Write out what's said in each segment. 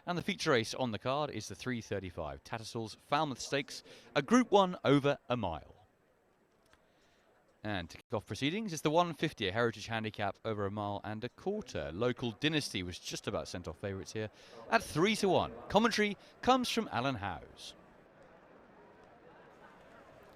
And the feature race on the card is the 3:35 Tattersalls Falmouth Stakes, a Group 1 over a mile. And to kick off proceedings is the 150, a Heritage Handicap over a mile and a quarter. Local Dynasty was just about sent off favourites here at 3-1. Commentary comes from Alan Howes.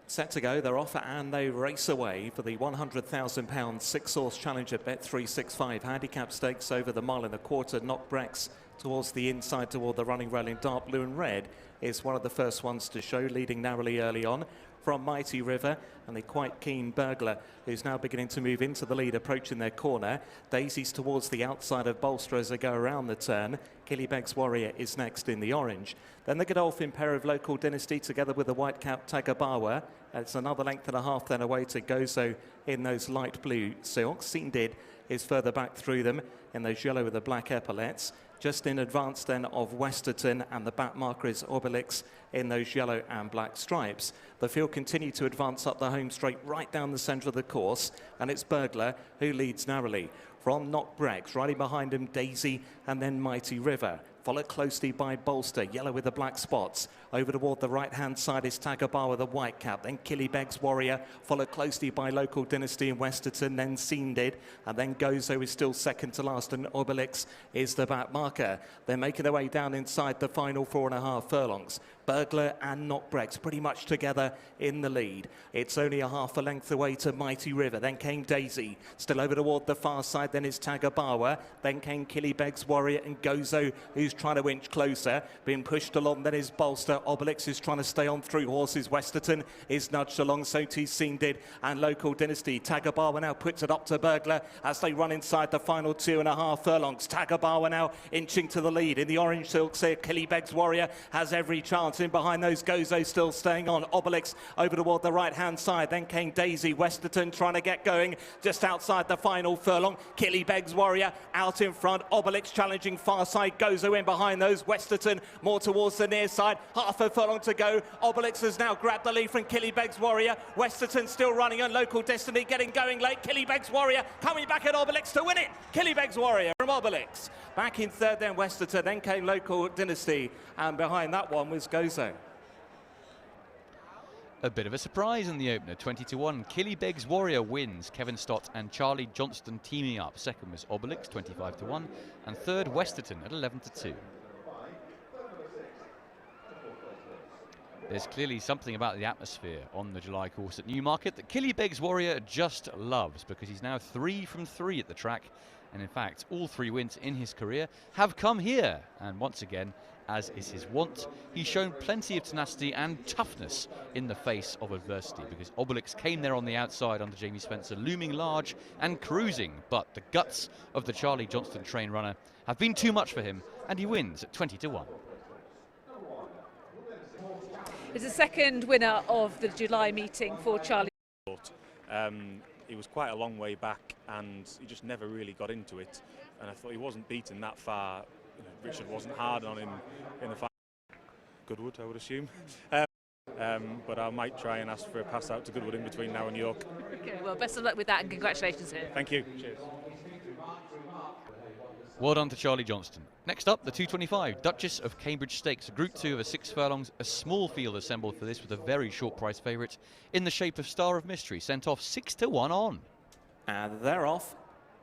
Set to go, they're off and they race away for the £100,000 6-horse challenge at Bet365. Handicap stakes over the mile and a quarter. Knockbrex towards the inside toward the running rail in dark blue and red is one of the first ones to show, leading narrowly early on from Mighty River and the quite keen Burglar, who's now beginning to move into the lead, approaching their corner. Daisy's towards the outside of Bolster as they go around the turn. Killybegs Warrior is next in the orange. Then the Godolphin pair of Local Dynasty together with the white cap Tagabawa. It's another length and a half then away to Gozo in those light blue silks. Sindid is further back through them in those yellow with the black epaulets. Just in advance then of Westerton, and the back marker is Obelix in those yellow and black stripes. The field continue to advance up the home straight right down the centre of the course, and it's Burglar who leads narrowly. From Knockbrex, riding behind him Daisy and then Mighty River. Followed closely by Bolster, yellow with the black spots. Over toward the right-hand side is Tagabawa, the white cap. Then Killybegs Warrior, followed closely by Local Dynasty and Westerton, then Sindid. And then Gozo is still second to last, and Obelix is the back marker. They're making their way down inside the final 4.5 furlongs. Burglar and Knockbrex pretty much together in the lead. It's only a half a length away to Mighty River. Then came Daisy, still over toward the far side. Then is Tagabawa. Then came Killybegs Warrior and Gozo, who's trying to inch closer. Being pushed along then is Bolster. Obelix is trying to stay on through horses. Westerton is nudged along, so too Sindid and Local Dynasty. Tagabawa now puts it up to Burglar as they run inside the final 2.5 furlongs. Tagabawa now inching to the lead. In the orange silks here, Killybegs Warrior has every chance. In behind those, Gozo still staying on. Obelix over toward the right-hand side. Then came Daisy. Westerton trying to get going just outside the final furlong. Killybegs Warrior out in front. Obelix challenging far side. Gozo in behind those. Westerton more towards the near side. Half a furlong to go. Obelix has now grabbed the lead from Killybegs Warrior. Westerton still running on. Local Destiny getting going late. Killybegs Warrior coming back at Obelix to win it. Killybegs Warrior from Obelix. Back in third then Westerton. Then came Local Dynasty. And behind that one was Gozo. A bit of a surprise in the opener, 20-1. Killybegs Warrior wins. Kevin Stott and Charlie Johnston teaming up. Second was Obelix, 25-1. And third, Westerton at 11-2. There's clearly something about the atmosphere on the July course at Newmarket that Killybegs Warrior just loves, because he's now 3 from 3 at the track. And in fact, all 3 wins in his career have come here. And once again, as is his wont, he's shown plenty of tenacity and toughness in the face of adversity, because Obelix came there on the outside under Jamie Spencer, looming large and cruising. But the guts of the Charlie Johnston train runner have been too much for him, and he wins at 20-1. It's the second winner of the July meeting for Charlie. He was quite a long way back and he just never really got into it, and I thought he wasn't beaten that far. You know, Richard wasn't hard on him in the final. Goodwood, I would assume. But I might try and ask for a pass out to Goodwood in between now and York. Okay, well, best of luck with that and congratulations here. Thank you. Cheers. Well done to Charlie Johnston. Next up, the 225 Duchess of Cambridge Stakes, a Group 2 of 6 furlongs. A small field assembled for this with a very short price favourite in the shape of Star of Mystery, sent off 6-1 on. And they're off.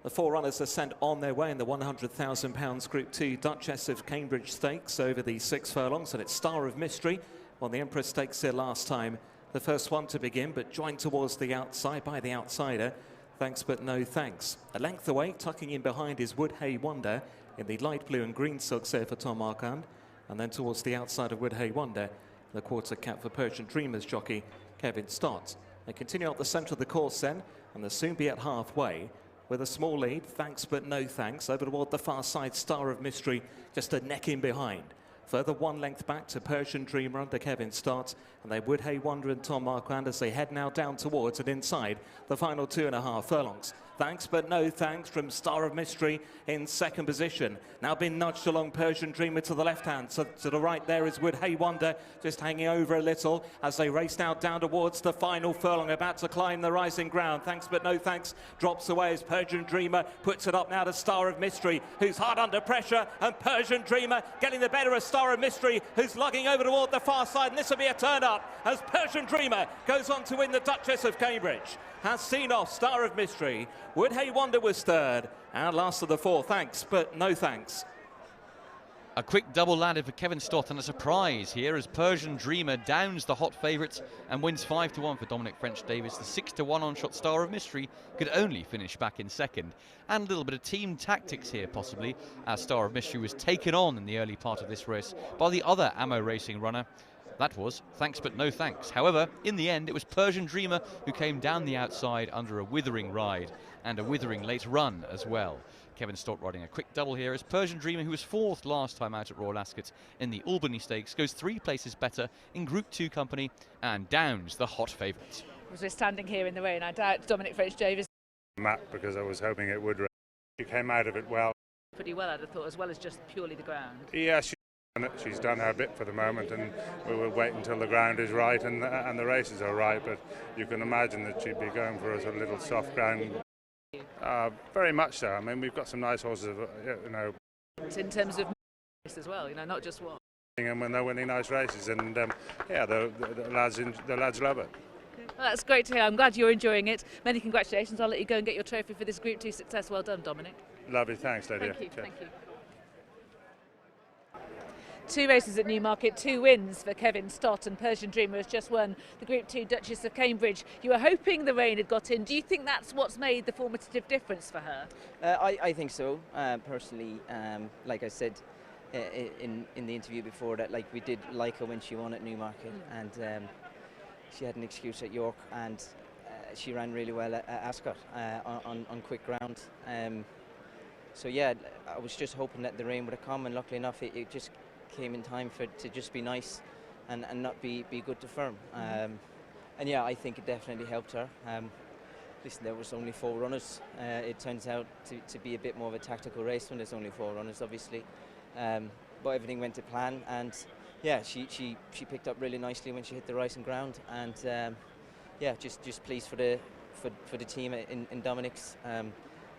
The 4 runners are sent on their way in the £100,000 Group 2 Duchess of Cambridge Stakes over the 6 furlongs, and it's Star of Mystery on the Empress Stakes here last time. The first one to begin, but joined towards the outside by the outsider. Thanks but no thanks. A length away, tucking in behind is Woodhay Wonder in the light blue and green silks there for Tom Marquand. And then towards the outside of Woodhay Wonder, the quarter cap for Persian Dreamers jockey Kevin Stott. They continue up the centre of the course then, and they'll soon be at halfway with a small lead. Thanks but no thanks. Over toward the far side, Star of Mystery, just a neck in behind. Further 1 length back to Persian Dreamer under Kevin Stott, and they Woodhay Wonder and Tom Marquand as they head now down towards and inside the final 2.5 furlongs. Thanks but no thanks from Star of Mystery in second position. Now been nudged along Persian Dreamer to the left hand. So to the right there is Wood Hey Wonder just hanging over a little as they race now down towards the final furlong, about to climb the rising ground. Thanks but no thanks drops away as Persian Dreamer puts it up now to Star of Mystery, who's hard under pressure, and Persian Dreamer getting the better of Star of Mystery, who's lugging over toward the far side, and this will be a turn up as Persian Dreamer goes on to win the Duchess of Cambridge. Has seen off Star of Mystery. Wood Hey Wonder was third, and last of the four. Thanks but no thanks. A quick double landed for Kevin Stott, and a surprise here as Persian Dreamer downs the hot favourites and wins 5-1 for Dominic French-Davies. The 6-1 on-shot Star of Mystery could only finish back in second. And a little bit of team tactics here possibly, as Star of Mystery was taken on in the early part of this race by the other Ammo Racing runner. That was thanks but no thanks. However, in the end, it was Persian Dreamer who came down the outside under a withering ride and a withering late run as well. Kevin Stott riding a quick double here as Persian Dreamer, who was fourth last time out at Royal Ascot in the Albany Stakes, goes 3 places better in Group 2 company and downs the hot favourites. As we're standing here in the rain, I doubt Dominic French-Davies. Matt, because I was hoping it would rain. She came out of it well. Pretty well, I'd have thought, as well as just purely the ground. Yeah, she's done her bit for the moment, and we will wait until the ground is right and the races are right. But you can imagine that she'd be going for a sort of little soft ground. Very much so. I mean, we've got some nice horses, you know. In terms of as well, you know, not just one. And when they're winning nice races, and yeah, the lads love it. Well, that's great to hear. I'm glad you're enjoying it. Many congratulations. I'll let you go and get your trophy for this Group 2 success. Well done, Dominic. Lovely, thanks, Lydia. Thank you. Thank you. 2 races at Newmarket, 2 wins for Kevin Stott, and Persian Dreamer has just won the Group 2 Duchess of Cambridge. You were hoping the rain had got in. Do you think that's what's made the formative difference for her? I think so. Personally, like I said in the interview before, that like we did like her when she won at Newmarket, and she had an excuse at York, and she ran really well at Ascot on quick ground. So yeah, I was just hoping that the rain would have come, and luckily enough, it just came in time for it to just be nice and not be good to firm. And yeah, I think it definitely helped her. Listen, there was only 4 runners. It turns out to be a bit more of a tactical race when there's only 4 runners, obviously. But everything went to plan, and yeah, she picked up really nicely when she hit the rising ground, and yeah, just pleased for the team in Dominic's.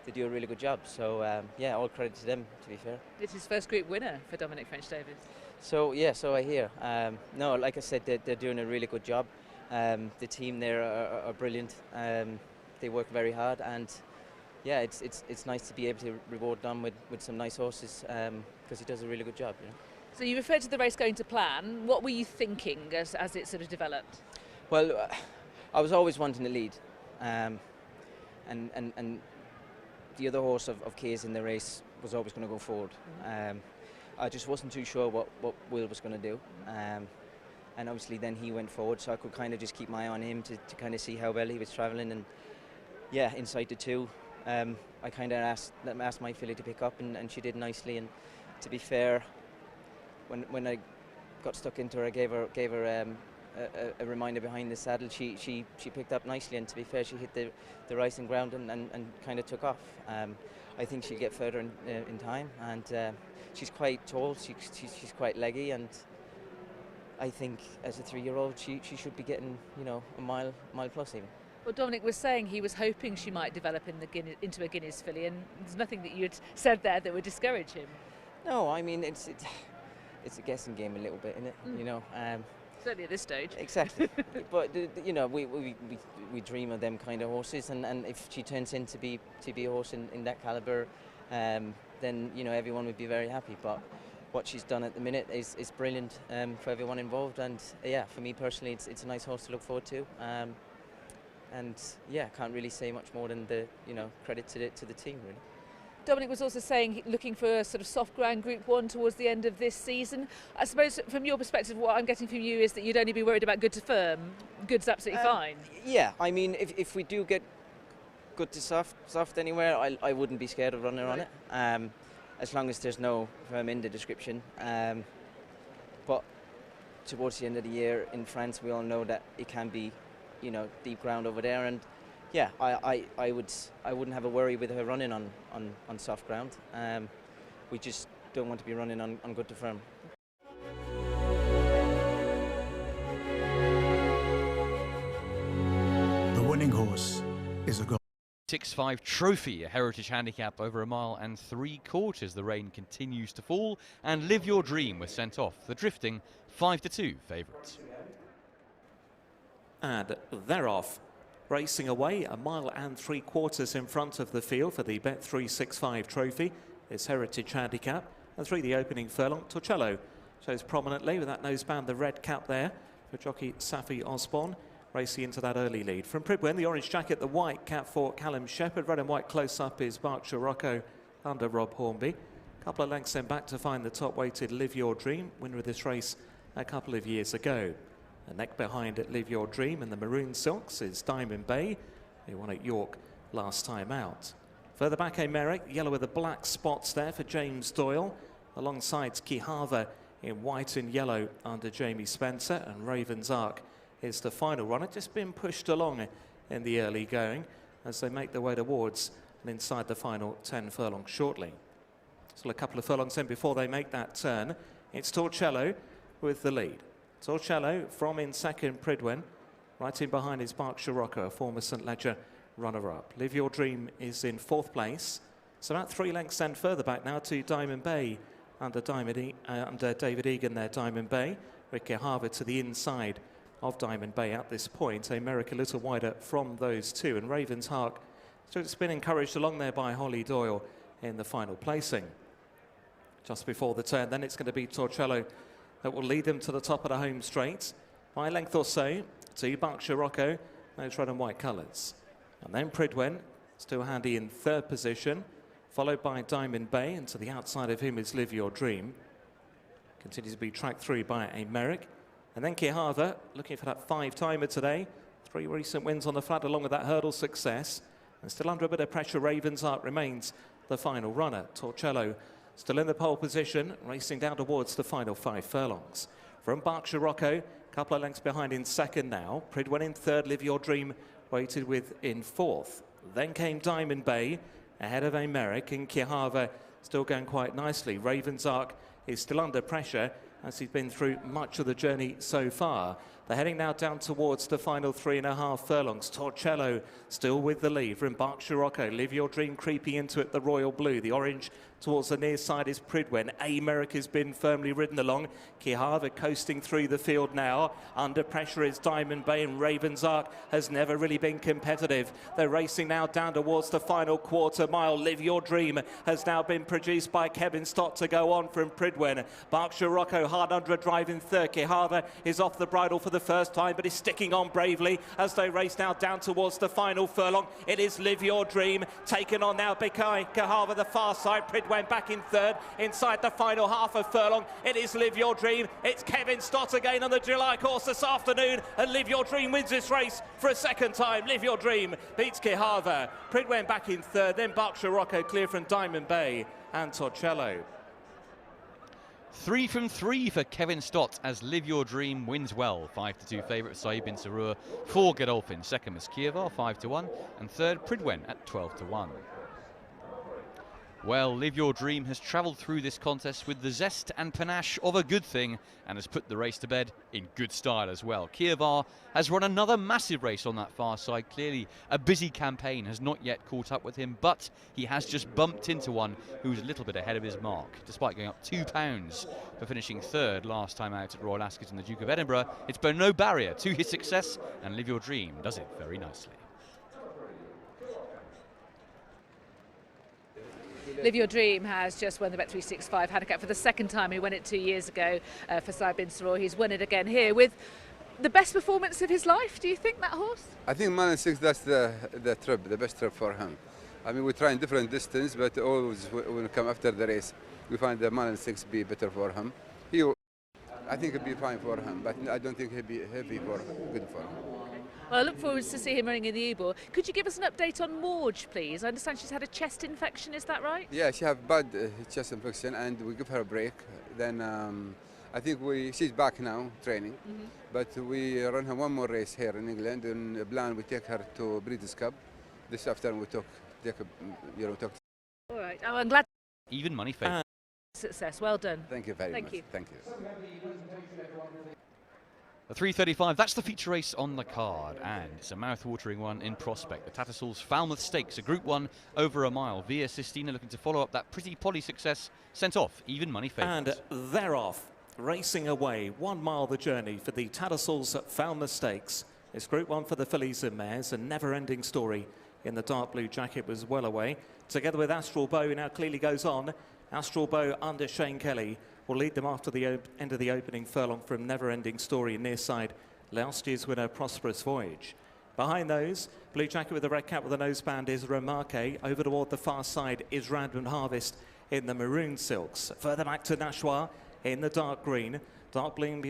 They do a really good job, so yeah, all credit to them, to be fair. It's his first group winner for Dominic French-Davies. So yeah, so I hear. No, like I said, they're doing a really good job. The team there are brilliant. They work very hard, and yeah, it's nice to be able to reward Dom with some nice horses, because he does a really good job. You know? So you referred to the race going to plan. What were you thinking as it sort of developed? Well, I was always wanting to lead, and the other horse of Kay's in the race was always going to go forward. I just wasn't too sure what Will was going to do, and obviously then he went forward, so I could kind of just keep my eye on him to kind of see how well he was travelling. And yeah, inside the 2, I kind of asked my filly to pick up, and she did nicely. And to be fair, when I got stuck into her, I gave her a reminder behind the saddle. She picked up nicely, and to be fair, she hit the rising ground and kind of took off. I think she'll get further in time, and she's quite tall. She's quite leggy, and I think as a 3-year-old, she should be getting, you know, a mile plus even. Well, Dominic was saying he was hoping she might develop into a Guineas filly, and there's nothing that you'd said there that would discourage him. No, I mean it's a guessing game a little bit, isn't it? You know. Certainly at this stage. Exactly. But you know, we we dream of them kind of horses, and if she turns in to be a horse in that caliber, then you know everyone would be very happy. But what she's done at the minute is brilliant for everyone involved, and yeah, for me personally, it's a nice horse to look forward to. And yeah, can't really say much more than the credit to the team really. Dominic was also saying looking for a sort of soft ground Group 1 towards the end of this season. I suppose from your perspective, what I'm getting from you is that you'd only be worried about good to firm. Good's absolutely fine. Yeah, I mean, if we do get good to soft anywhere, I wouldn't be scared of running on it, as long as there's no firm in the description. But towards the end of the year in France, we all know that it can be, deep ground over there, and yeah, I wouldn't have a worry with her running on soft ground. We just don't want to be running on good to firm. The winning horse is a goal. 6-5 trophy, a heritage handicap over 1 3/4 miles. The rain continues to fall, and Live Your Dream was sent off. The drifting 5-2 favourites. And they're off. Racing away 1 3/4 miles in front of the field for the Bet 365 trophy. This heritage handicap. And 3, the opening furlong. Torcello shows prominently with that noseband, the red cap there for jockey Safi Osborne. Racing into that early lead. From Pridwen, the orange jacket, the white cap for Callum Shepherd. Red and white close up is Berkshire Rocco under Rob Hornby. A couple of lengths then back to find the top weighted Live Your Dream, winner of this race a couple of years ago. The neck behind it, Live Your Dream, and the maroon silks is Diamond Bay, who won at York last time out. Further back, Merrick, yellow with the black spots there for James Doyle. Alongside Kihava in white and yellow under Jamie Spencer, and Raven's Ark is the final runner, just been pushed along in the early going as they make their way towards and inside the final 10 furlongs shortly. Still a couple of furlongs in before they make that turn. It's Torcello with the lead. Torcello from in second, Pridwen. Right in behind is Berkshire Rocco, a former St Ledger runner-up. Live Your Dream is in 4th place. So about 3 lengths then further back now to Diamond Bay under David Egan there, Diamond Bay. Ricky Harvard to the inside of Diamond Bay at this point. America a little wider from those two, and Raven's Ark it's been encouraged along there by Holly Doyle in the final placing. Just before the turn then, it's going to be Torcello that will lead them to the top of the home straight by a length or so to Berkshire Rocco, those red and white colours. And then Pridwen still handy in 3rd position, followed by Diamond Bay, and to the outside of him is Live Your Dream. Continues to be tracked through by Americ. And then Kihava, looking for that 5-timer today. 3 recent wins on the flat along with that hurdle success. And still under a bit of pressure, Raven's Ark remains the final runner. Torcello still in the pole position, racing down towards the final 5 furlongs. From Berkshire Rocco, a couple of lengths behind in 2nd now. Pridwen in 3rd, Live Your Dream waited with in 4th. Then came Diamond Bay ahead of Americ, and Kihava still going quite nicely. Raven's Ark is still under pressure as he's been through much of the journey so far. They're heading now down towards the final 3.5 furlongs. Torcello still with the lead from Berkshire Rocco. Live Your Dream creeping into it, the royal blue. The orange towards the near side is Pridwen. Americ has been firmly ridden along. Kihava coasting through the field now. Under pressure is Diamond Bay, and Raven's Ark has never really been competitive. They're racing now down towards the final 1/4 mile. Live Your Dream has now been produced by Kevin Stott to go on from Pridwen. Berkshire Rocco hard under a drive in 3rd. Kihava is off the bridle for the first time, but is sticking on bravely as they race now down towards the final furlong. It is Live Your Dream taken on now by Kihava the far side. Pridwen back in 3rd inside the final half of furlong. It is Live Your Dream. It's Kevin Stott again on the July course this afternoon, and Live Your Dream wins this race for a 2nd time. Live Your Dream beats Kihava. Pridwen back in 3rd, then Berkshire Rocco clear from Diamond Bay and Torcello. 3 from 3 for Kevin Stott as Live Your Dream wins well. 5-2 favourite Saib bin Sarur for Godolphin. 2nd was Kievar, 5-1, and 3rd Pridwen at 12-1. Well, Live Your Dream has travelled through this contest with the zest and panache of a good thing and has put the race to bed in good style as well. Kievar has run another massive race on that far side. Clearly, a busy campaign has not yet caught up with him, but he has just bumped into one who's a little bit ahead of his mark. Despite going up £2 for finishing 3rd last time out at Royal Ascot and the Duke of Edinburgh, it's been no barrier to his success, and Live Your Dream does it very nicely. Live Your Dream has just won the Bet 365 handicap for the 2nd time. He won it 2 years ago for Saib bin Sarur. He's won it again here with the best performance of his life. Do you think, that horse? I think mile and 6, that's the trip, the best trip for him. I mean, we try in different distance, but always when we come after the race, we find the mile and 6 be better for him. I think it'll be fine for him, but I don't think he'll be good for him. Well, I look forward to see him running in the Ebor. Could you give us an update on Morge, please? I understand she's had a chest infection, is that right? Yeah, she have bad chest infection, and we give her a break. Then I think she's back now training, but we run her one more race here in England, and plan we take her to Breeders' Cup. This afternoon we take a. All right. Oh, I'm glad. Even money favourite. Success. Well done. Thank you very much. Thank you. Thank you. The 3:35, that's the feature race on the card, and it's a mouth-watering one in prospect. The Tattersalls Falmouth Stakes, a Group 1 over a mile. Via Sistina looking to follow up that Pretty Polly success, sent off, even money favourites. And they're off, racing away. 1 mile the journey for the Tattersalls Falmouth Stakes. It's Group 1 for the fillies and mares, a never-ending story in the dark blue jacket was well away. Together with Astral Bow, now clearly goes on. Astral Bow under Shane Kelly will lead them after the end of the opening furlong from Never Ending Story near side last year's winner Prosperous Voyage. Behind those, blue jacket with the red cap with the noseband is Remarque. Over toward the far side is Random Harvest in the maroon silks. Further back to Nashua in the dark green. Dark green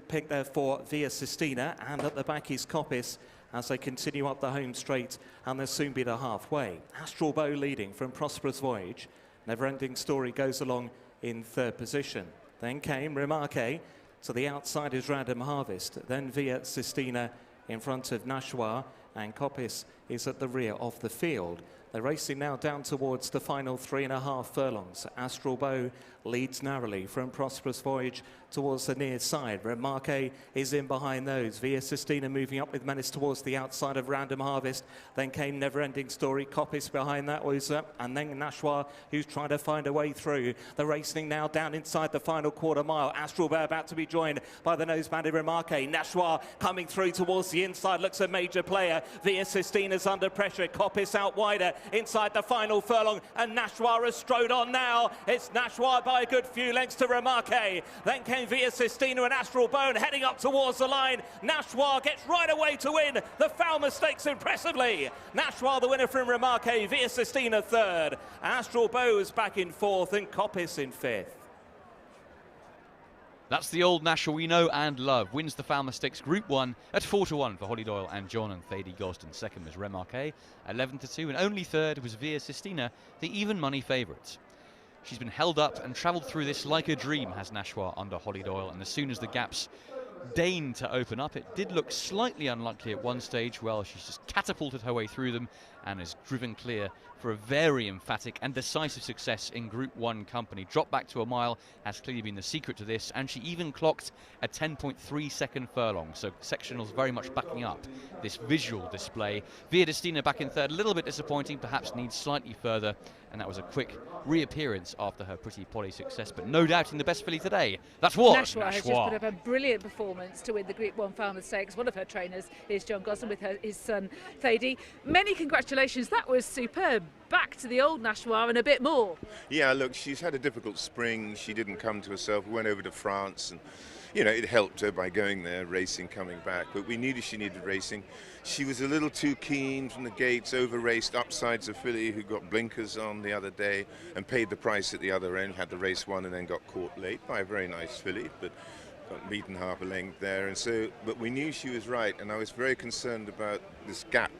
pink there for Via Sistina, and at the back is Coppice as they continue up the home straight, and they'll soon be to halfway. Astral Bow leading from Prosperous Voyage. Never Ending Story goes along in third position. Then came Remarque. To the outside is Random Harvest. Then Via Sistina in front of Nashua, and Coppice is at the rear of the field. They're racing now down towards the final 3.5 furlongs. Astral Bow leads narrowly from Prosperous Voyage towards the near side. Remarque is in behind those. Via Sistina moving up with menace towards the outside of Random Harvest. Then came Never Ending Story. Coppice behind that was and then Nashua, who's trying to find a way through. They're racing now down inside the final quarter mile. Astral Bow about to be joined by the nose-banded Remarque. Nashua coming through towards the inside, looks a major player. Via Sistina's under pressure. Coppice out wider inside the final furlong, and Nashua has strode on now. It's Nashua by a good few lengths to Remarque. Then came Via Sistina and Astral Bow heading up towards the line. Nashua gets right away to win the Falmouth Stakes impressively. Nashua the winner from Remarque, Via Sistina third. Astral Bow is back in fourth and Coppice in fifth. That's the old Nashua we know and love. Wins the Falmouth Stakes Group 1 at 4-1 for Holly Doyle and John and Thady Gosden. Second was Remarque, 11-2, and only third was Via Sistina, the even money favourite. She's been held up and travelled through this like a dream, has Nashua under Holly Doyle, and as soon as the gaps deigned to open up, it did look slightly unlucky at one stage. Well, she's just catapulted her way through them and is driven clear for a very emphatic and decisive success in Group 1 company. Drop back to a mile has clearly been the secret to this, and she even clocked a 10.3 second furlong, so sectionals very much backing up this visual display. Via Sistina back in third, a little bit disappointing, perhaps needs slightly further, and that was a quick reappearance after her Pretty Polly success, but no doubting the best filly today. That's what Nashua has just put up a brilliant performance to win the Group 1 Falmouth Stakes. One of her trainers is John Gosden with his son Thady. Many congratulations, that was superb. Back to the old Nashua and a bit more. Yeah, look, she's had a difficult spring. She didn't come to herself. We went over to France, and you know, it helped her by going there, racing, coming back. But she needed racing. She was a little too keen from the gates, over-raced upsides of filly who got blinkers on the other day and paid the price at the other end, had the race won and then got caught late by a very nice filly, but got beaten half a length there. And so, but we knew she was right, and I was very concerned about this gap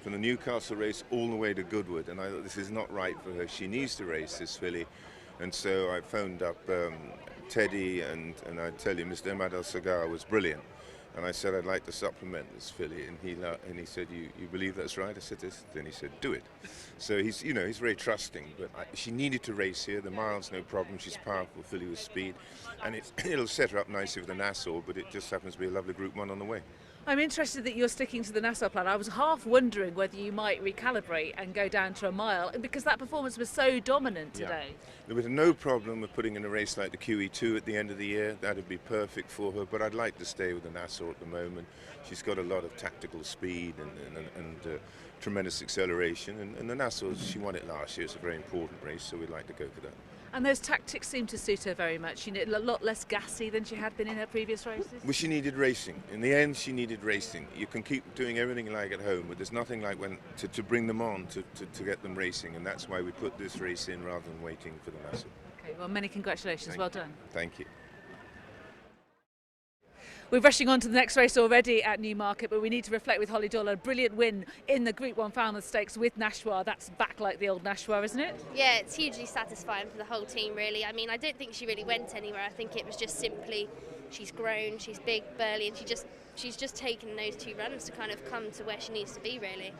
from the Newcastle race all the way to Goodwood, and I thought this is not right for her. She needs to race this filly. And so I phoned up Teddy, and I tell you, Mr. Emad El-Sagar was brilliant. And I said, I'd like to supplement this filly. And he said, you believe that's right? I said this. Then he said, do it. So he's very trusting. But she needed to race here. The mile's no problem. She's powerful, filly with speed. And it'll set her up nicely with the Nassau, but it just happens to be a lovely Group 1 on the way. I'm interested that you're sticking to the Nassau plan. I was half wondering whether you might recalibrate and go down to a mile, because that performance was so dominant today. Yeah. There was no problem with putting in a race like the QE2 at the end of the year. That would be perfect for her, but I'd like to stay with the Nassau at the moment. She's got a lot of tactical speed and tremendous acceleration, and the Nassau, she won it last year. It's a very important race, so we'd like to go for that. And those tactics seem to suit her very much. She's a lot less gassy than she had been in her previous races. Well, she needed racing. In the end, she needed racing. You can keep doing everything like at home, but there's nothing like to bring them on, to get them racing, and that's why we put this race in rather than waiting for the Nassau. Okay, well, many congratulations. Well done. Thank you. We're rushing on to the next race already at Newmarket, but we need to reflect with Holly Doyle. A brilliant win in the Group 1 Falmouth Stakes with NYRA. That's back like the old NYRA, isn't it? Yeah, it's hugely satisfying for the whole team, really. I mean, I don't think she really went anywhere. I think it was just simply she's grown, she's big, burly, and she's just taken those 2 runs to kind of come to where she needs to be, really.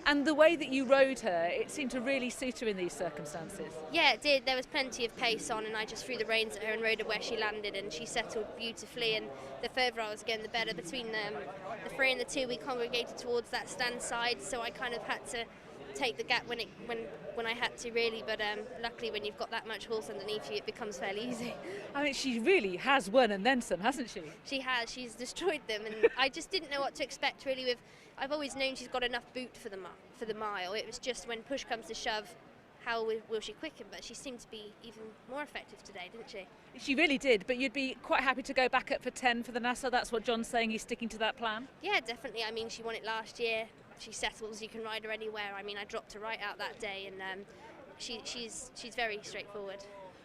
And the way that you rode her, it seemed to really suit her in these circumstances. Yeah, it did. There was plenty of pace on, and I just threw the reins at her and rode her where she landed, and she settled beautifully. And the further I was going, the better. Between the 3 and the 2, we congregated towards that stand side, so I kind of had to take the gap when I had to, really. But luckily, when you've got that much horse underneath you, it becomes fairly easy. I mean, she really has won and then some, hasn't she? She has. She's destroyed them, and I just didn't know what to expect, really. I've always known she's got enough boot for the mile. It was just when push comes to shove, how will she quicken? But she seemed to be even more effective today, didn't she? She really did, but you'd be quite happy to go back up for 10 for the Nassau. That's what John's saying. He's sticking to that plan? Yeah, definitely. I mean, she won it last year. She settles. You can ride her anywhere. I mean, I dropped her right out that day, and she's very straightforward.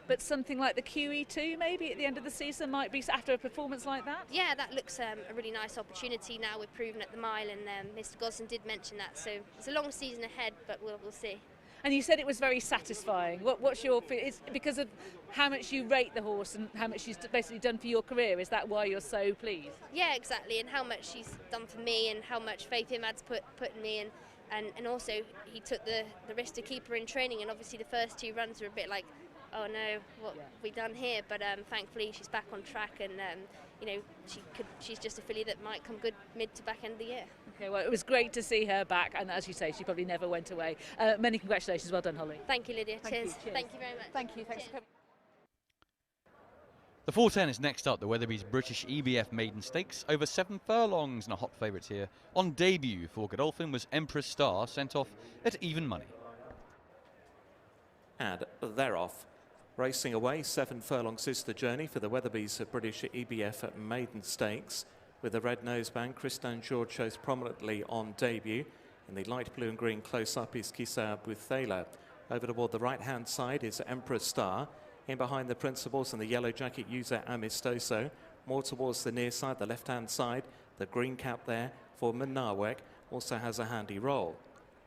But something like the QE2 maybe at the end of the season might be after a performance like that? Yeah, that looks a really nice opportunity now. We're proven at the mile, and Mr. Gosden did mention that. So it's a long season ahead, but we'll see. And you said it was very satisfying. What's your? It's because of how much you rate the horse and how much she's basically done for your career. Is that why you're so pleased? Yeah, exactly. And how much she's done for me, and how much faith him had put in me, and also he took the risk to keep her in training. And obviously the first 2 runs were a bit like, oh no, what have we done here? But thankfully she's back on track, and you know, she's just a filly that might come good mid to back end of the year. Okay, well, it was great to see her back, and as you say, she probably never went away. Many congratulations. Well done, Holly. Thank you, Lydia. Cheers. Cheers. Thank you very much. Thank you. Thanks for coming. The 410 is next up, the Weatherby's British EBF Maiden Stakes, over 7 furlongs, and a hot favourite here. On debut for Godolphin was Empress Star, sent off at even money. And they're off. Racing away, 7 furlongs is the journey for the Weatherby's British EBF Maiden Stakes. With the red noseband, Tristan George shows prominently on debut. In the light blue and green close-up is Kisa Buthala. Over toward the right-hand side is Emperor Star. In behind the principals and the yellow jacket user Amistoso. More towards the near side, the left-hand side, the green cap there for Manawek also has a handy roll.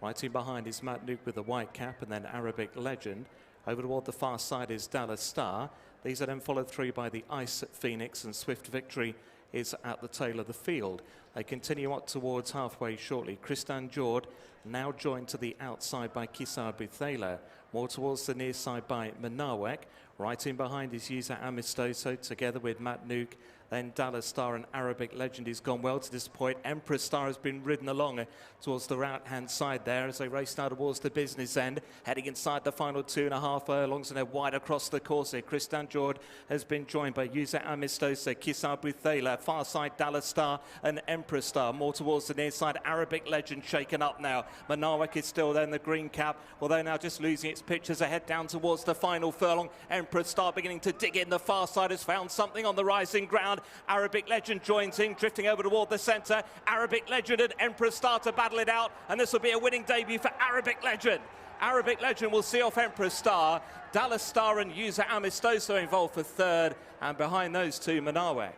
Right in behind is Matt Nuke with the white cap, and then Arabic Legend. Over toward the far side is Dallas Star. These are then followed through by the Ice Phoenix, and Swift Victory is at the tail of the field. They continue up towards halfway shortly. Tristan George now joined to the outside by Kisa Buthala. More towards the near side by Manawek. Right in behind is user Amistoso together with Matt Nuke. Then Dallas Star and Arabic Legend is gone well to this point. Empress Star has been ridden along towards the right-hand side there as they race now towards the business end. Heading inside the final 2.5 furlongs, and they're wide across the course here. Tristan George has been joined by user Amistoso, Kisa Buthala, far side Dallas Star and Empress Star. More towards the near side, Arabic Legend shaken up now. Manawek is still there in the green cap, although now just losing its pitch as they head down towards the final furlong. Empress Star beginning to dig in. The far side has found something on the rising ground. Arabic Legend joins in, drifting over toward the centre. Arabic Legend and Emperor Star to battle it out, and this will be a winning debut for Arabic Legend. Arabic Legend will see off Emperor Star. Dallas Star and user Amistoso involved for 3rd, and behind those 2, Manawek.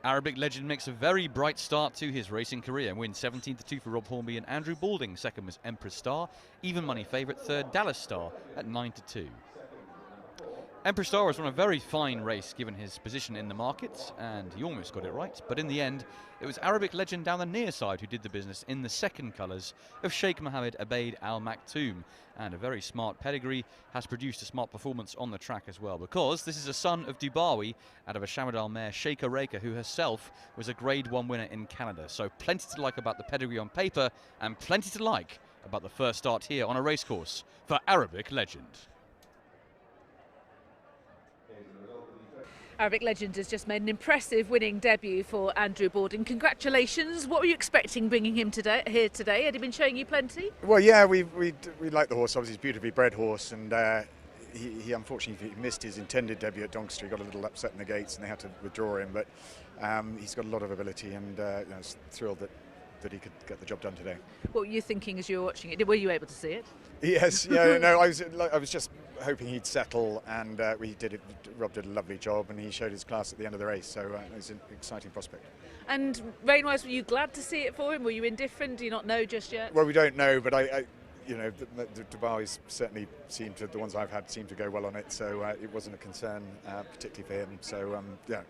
Arabic Legend makes a very bright start to his racing career and wins 17-2 for Rob Hornby and Andrew Balding. Second was Empress Star, even money favourite. Third, Dallas Star at 9-2. Empress Star has run a very fine race given his position in the market, and he almost got it right, but in the end it was Arabic Legend down the near side who did the business in the second colours of Sheikh Mohammed Abeid Al Maktoum, and a very smart pedigree has produced a smart performance on the track as well, because this is a son of Dubawi out of a Shamadal mare, Sheikha Reka, who herself was a Grade 1 winner in Canada. So plenty to like about the pedigree on paper, and plenty to like about the first start here on a racecourse for Arabic Legend. Arabic Legend has just made an impressive winning debut for Andrew Balding. Congratulations. What were you expecting bringing him here today? Had he been showing you plenty? Well, yeah, we like the horse. Obviously, he's a beautifully bred horse, and he unfortunately missed his intended debut at Doncaster. He got a little upset in the gates, and they had to withdraw him. But he's got a lot of ability, and I was thrilled that he could get the job done today. What were you thinking as you were watching it? Were you able to see it? Yes, yeah, no, I was just hoping he'd settle, and Rob did a lovely job, and he showed his class at the end of the race, so it's an exciting prospect. And rain-wise, were you glad to see it for him? Were you indifferent? Do you not know just yet? Well, we don't know, but you know, the Dubai's certainly the ones I've had seem to go well on it, so it wasn't a concern, particularly for him. So yeah,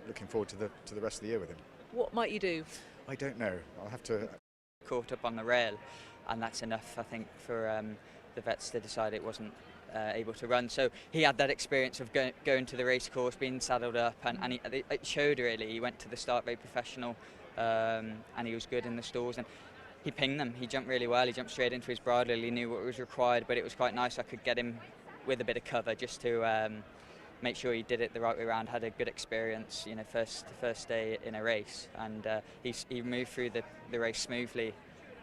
looking forward to the rest of the year with him. What might you do? I don't know. I'll have to. Caught up on the rail, and that's enough, I think, for the vets to decide it wasn't able to run. So he had that experience of going to the race course, being saddled up, and it showed really. He went to the start very professional, and he was good in the stalls, and he pinged them. He jumped really well. He jumped straight into his bridle. He knew what was required, but it was quite nice. I could get him with a bit of cover just to make sure he did it the right way around. Had a good experience, you know, first day in a race, and he moved through the race smoothly.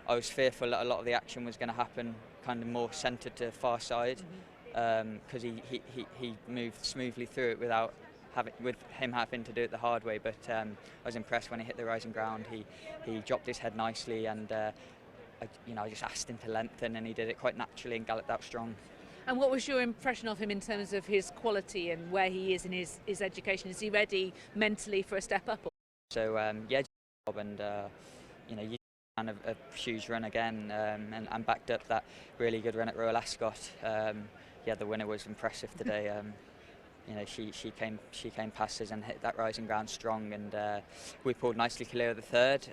I was fearful that a lot of the action was going to happen kind of more centred to far side, because he moved smoothly through it with him having to do it the hard way. But I was impressed when he hit the rising ground. He dropped his head nicely, and I just asked him to lengthen, and he did it quite naturally and galloped out strong. And what was your impression of him in terms of his quality and where he is in his education? Is he ready mentally for a step up? So yeah, and you know, you kind of a huge run again, and backed up that really good run at Royal Ascot. Yeah, the winner was impressive today. You know, she came past us and hit that rising ground strong, and we pulled nicely clear of the third.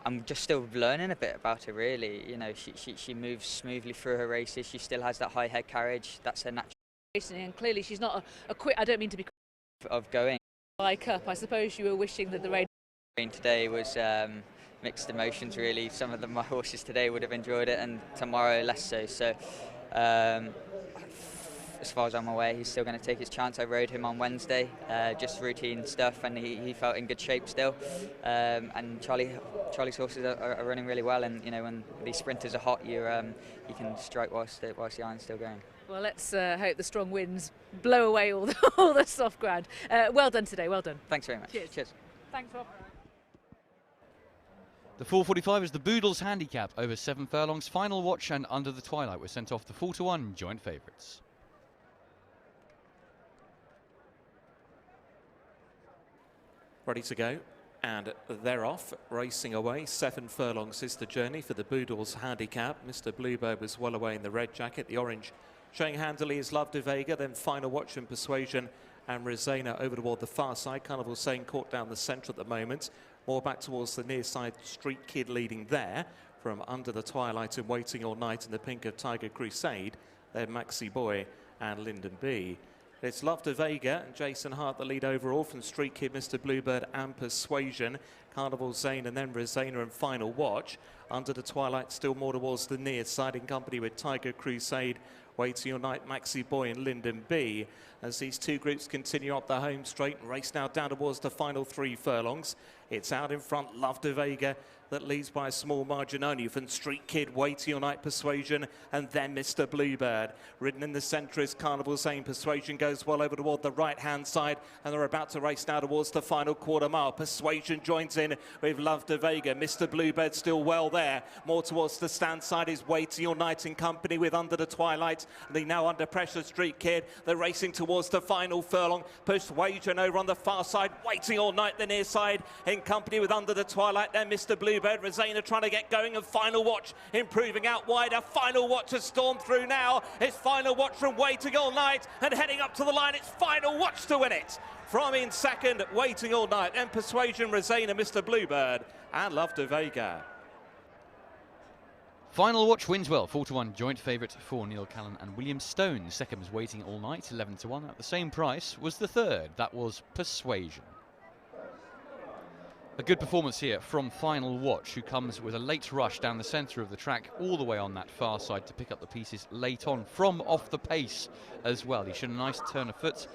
I'm just still learning a bit about her, really. You know, she moves smoothly through her races. She still has that high head carriage. That's her natural. And clearly, she's not a quick. I don't mean to be. Of going. Cup. I suppose you were wishing that the rain today was mixed emotions, really. Some of my horses today would have enjoyed it, and tomorrow less so. So. As far as I'm aware, he's still going to take his chance. I rode him on Wednesday, just routine stuff, and he felt in good shape still. And Charlie's horses are running really well, and you know, when these sprinters are hot, you can strike whilst the iron's still going. Well, let's hope the strong winds blow away all the soft ground. Well done today, well done. Thanks very much. Cheers. Cheers. Thanks, Rob. The 4:45 is the Boodles handicap over 7 furlongs. Final watch and Under the Twilight were sent off the 4-1 joint favourites. Ready to go, and they're off, racing away. 7 furlongs is the journey for the Boodles handicap. Mr. Bluebird was well away in the red jacket. The orange showing handily is Love de Vega, then Final Watch and Persuasion, and Rosena over toward the far side. Carnival Saying caught down the centre at the moment. More back towards the near side, Street Kid leading there from Under the Twilight and Waiting All Night in the pink of Tiger Crusade. Then Maxi Boy and Lyndon B. It's Love de Vega and Jason Hart the lead overall from Street Kid, Mr. Bluebird and Persuasion. Carnival Zane and then Rosena and Final Watch. Under the Twilight still more towards the near side in company with Tiger Crusade, Waiting All Night, Maxi Boy and Lyndon B. As these two groups continue up the home straight and race now down towards the final 3 furlongs. It's out in front, Love de Vega, that leads by a small margin only from Street Kid, Waiting All Night, Persuasion, and then Mr. Bluebird. Ridden in the centre is Carnival Saying. Persuasion goes well over toward the right-hand side, and they're about to race now towards the final quarter mile. Persuasion joins in with Love de Vega. Mr. Bluebird still well there. More towards the stand side is Waiting All Night in company with Under the Twilight. The now under pressure Street Kid. They're racing towards the final furlong. Persuasion over on the far side. Waiting All Night the near side in company with Under the Twilight. Then Mr. Bluebird. Rosena trying to get going, and Final Watch improving out wider. Final Watch has stormed through now. It's Final Watch from Waiting All Night and heading up to the line. It's Final Watch to win it. From in second, Waiting All Night, and Persuasion, Rosena, Mr. Bluebird and Love de Vega. Final Watch wins well, 4-1 joint favourite for Neil Callan and William Stone. Second was Waiting All Night, 11-1. At the same price was the third, that was Persuasion. A good performance here from Final Watch, who comes with a late rush down the centre of the track, all the way on that far side to pick up the pieces late on from off the pace as well. He showed a nice turn of foot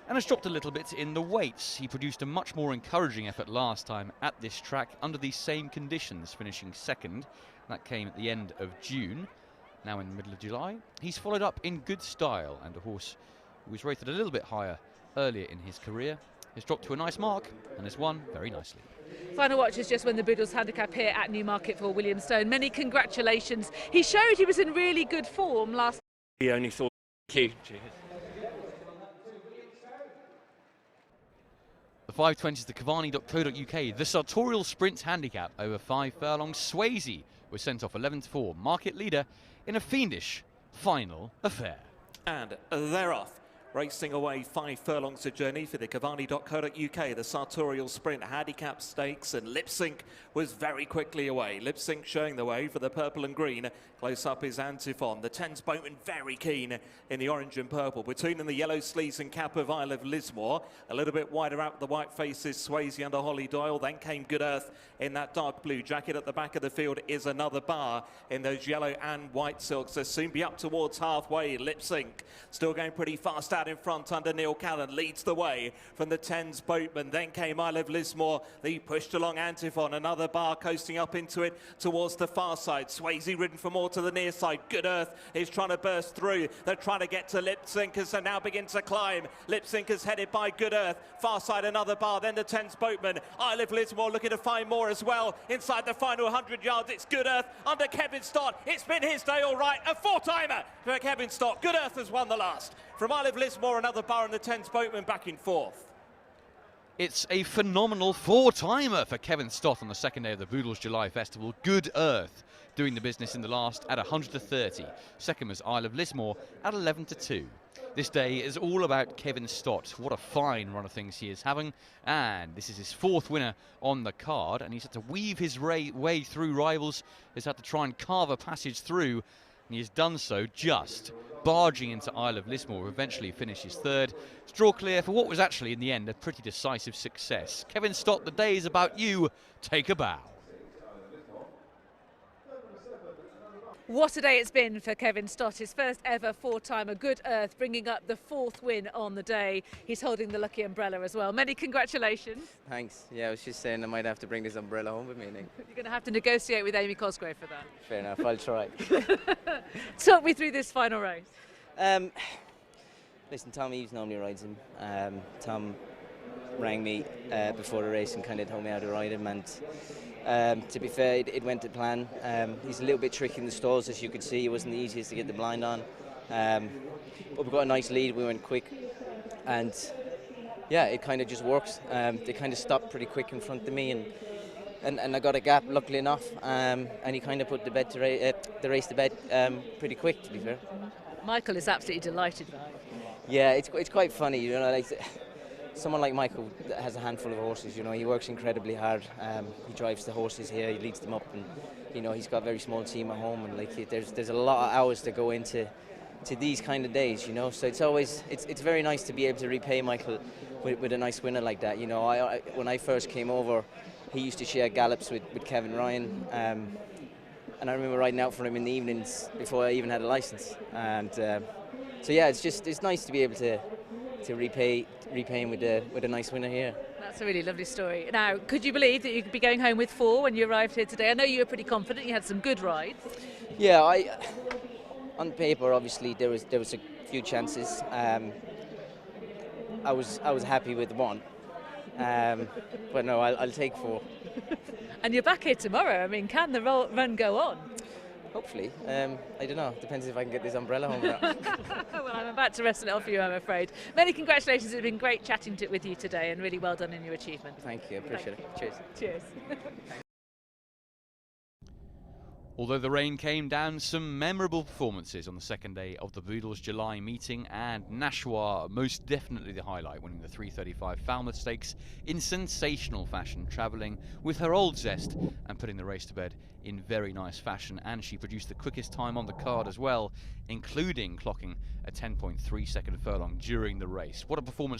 and has dropped a little bit in the weights. He produced a much more encouraging effort last time at this track under these same conditions, finishing second. That came at the end of June, now in the middle of July. He's followed up in good style, and a horse who was rated a little bit higher earlier in his career has dropped to a nice mark and has won very nicely. Final Watch has just won the Boodles handicap here at Newmarket for William Stone. Many congratulations. He showed he was in really good form last He only thought. Cheers. The 520 is the Cavani.co.uk. The sartorial sprint handicap over 5 furlongs. Swayze was sent off 11-4, market leader in a fiendish final affair. And they're off. Racing away 5 furlongs a journey for the Cavani.co.uk, the sartorial sprint handicap stakes, and Lip Sync was very quickly away. Lip Sync showing the way for the purple and green. Close up is Antiphon. The 10's boatman very keen in the orange and purple. Between them the yellow sleeves and cap of Isle of Lismore. A little bit wider out the white faces, Swayze under Holly Doyle. Then came Good Earth in that dark blue jacket. At the back of the field is Another Bar in those yellow and white silks. They'll soon be up towards halfway. Lip Sync still going pretty fast out in front under Neil Callan, leads the way from the 10's boatman. Then came Isle of Lismore. They pushed along Antiphon. Another Bar coasting up into it towards the far side. Swayze ridden for more to the near side. Good Earth is trying to burst through. They're trying to get to Lip Sync as they now begin to climb. Lip Sync is headed by Good Earth. Far side Another Bar. Then the 10's boatman. Isle of Lismore looking to find more as well. Inside the final 100 yards, it's Good Earth under Kevin Stott. It's been his day all right. A 4-timer for Kevin Stott. Good Earth has won the last. From Isle of Lismore, Another Bar and the 10's boatman back in 4th. It's a phenomenal 4-timer for Kevin Stott on the second day of the Boodles July Festival. Good Earth doing the business in the last at 100-30. Second was Isle of Lismore at 11-2. This day is all about Kevin Stott. What a fine run of things he is having. And this is his 4th winner on the card. And he's had to weave his way through rivals. He's had to try and carve a passage through. And he has done so just barging into Isle of Lismore, eventually finishes 3rd. It's draw clear for what was actually, in the end, a pretty decisive success. Kevin Stott, the day is about you. Take a bow. What a day it's been for Kevin Stott, his first ever 4-timer. Good Earth bringing up the 4th win on the day. He's holding the lucky umbrella as well. Many congratulations. Thanks. Yeah, I was just saying I might have to bring this umbrella home with me, Nick. You're going to have to negotiate with Amy Cosgrave for that. Fair enough, I'll try. Talk me through this final race. Listen, Tom Eves normally rides him. Tom rang me before the race and kind of told me how to ride him, and to be fair, it went to plan. He's a little bit tricky in the stalls, as you could see. It wasn't the easiest to get the blind on, but we got a nice lead. We went quick, and yeah, it kind of just works. They kind of stopped pretty quick in front of me, and I got a gap, luckily enough, and he kind of put the race to bed pretty quick, to be fair. Michael is absolutely delighted. Yeah, it's quite funny, you know, like someone like Michael that has a handful of horses, you know, he works incredibly hard. He drives the horses here, he leads them up, and you know, he's got a very small team at home, and like there's a lot of hours that go into these kind of days, you know. So it's very nice to be able to repay Michael with a nice winner like that. You know, when I first came over, he used to share gallops with Kevin Ryan, and I remember riding out for him in the evenings before I even had a license. And so yeah, it's nice to be able to repay him with a nice winner here. That's a really lovely story. Now, could you believe that you could be going home with 4 when you arrived here today? I know you were pretty confident. You had some good rides. Yeah, on paper, obviously there was a few chances. I was happy with 1, but no, I'll take 4. And you're back here tomorrow. I mean, can the run go on? Hopefully. I don't know. Depends if I can get this umbrella home or not. Well, I'm about to wrestle it off you, I'm afraid. Many congratulations. It's been great chatting with you today, and really well done in your achievement. Thank you. Appreciate it. Cheers. Cheers. Although the rain came down, some memorable performances on the second day of the Boodles July meeting, and Nashua most definitely the highlight, winning the 3:35 Falmouth Stakes in sensational fashion, travelling with her old zest and putting the race to bed in very nice fashion. And she produced the quickest time on the card as well, including clocking a 10.3 second furlong during the race. What a performance